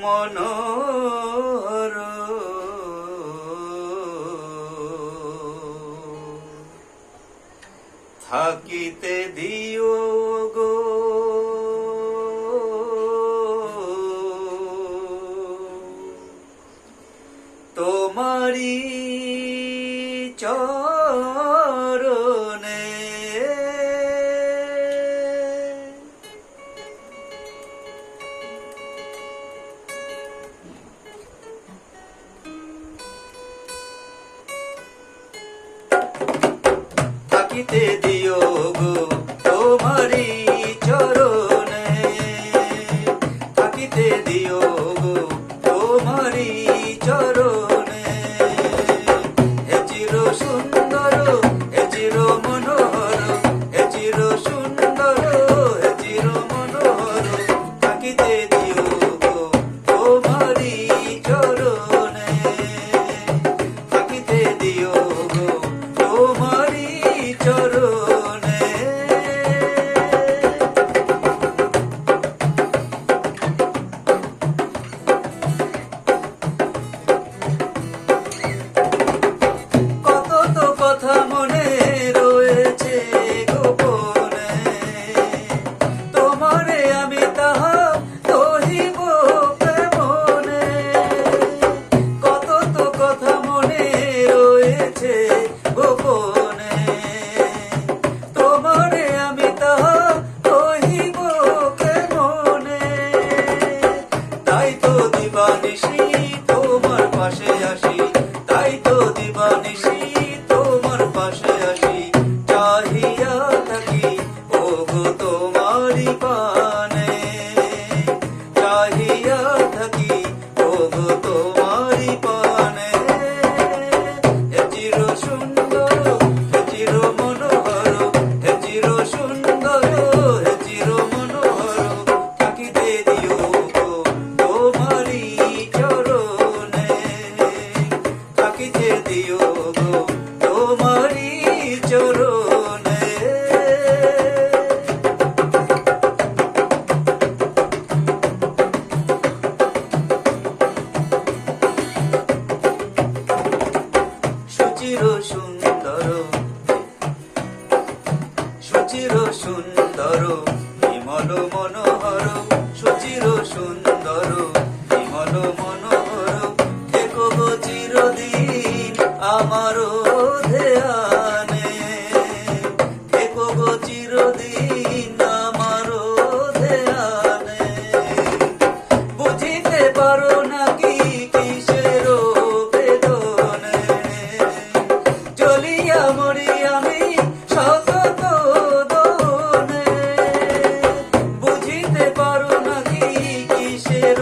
মনোহর থাকিতে দিও গো তোমারি চরণে থাকিতে দিও গো তোমারি চরণে থাকিতে দিও গো তোমারি চরণে হে চির সুন্দর হে চির মনোহর হে চির সুন্দর হে চির মনোহর থাকিতে দিও গো তোমারি চরণে থাকিতে দিও গো তোমারি চরণে কত তো কথা মনে রয়েছে গোপনে তোমারে আমি তাহা কহিব প্রেমনে কত তো কথা মনে রয়েছে গোপনে তোমারে আমি তাহা কহিব প্রেমনে তাই তো দিবানিশি তোমার পাশে আসি তাই তো দিবানিশি তোমার পাশে আসি চাহিয়া থাকি ও গো তোমারি পানে চাহিয়া থাকি ও গো তোমারি পানে হে চির সুন্দর হে চির মনোহর হে চির সুন্দর হে চির মনোহর থাকিতে দিও গো তোমারি চরণে থাকিতে দিও গো তোমারি চরণে সুচির সুন্দর সুচির সুন্দর বিমল মনোহর সুচির সুন্দর বিমল মনোহর দেখো গো চিরদিন আমার ধ্যানে দেখো গো চিরদিন আমার ধ্যানে বুঝিতে পারো নাকি কিসের বেদনে চলিয়া মরি আমি সতত দনে বুঝিতে পারো নাকি কিসের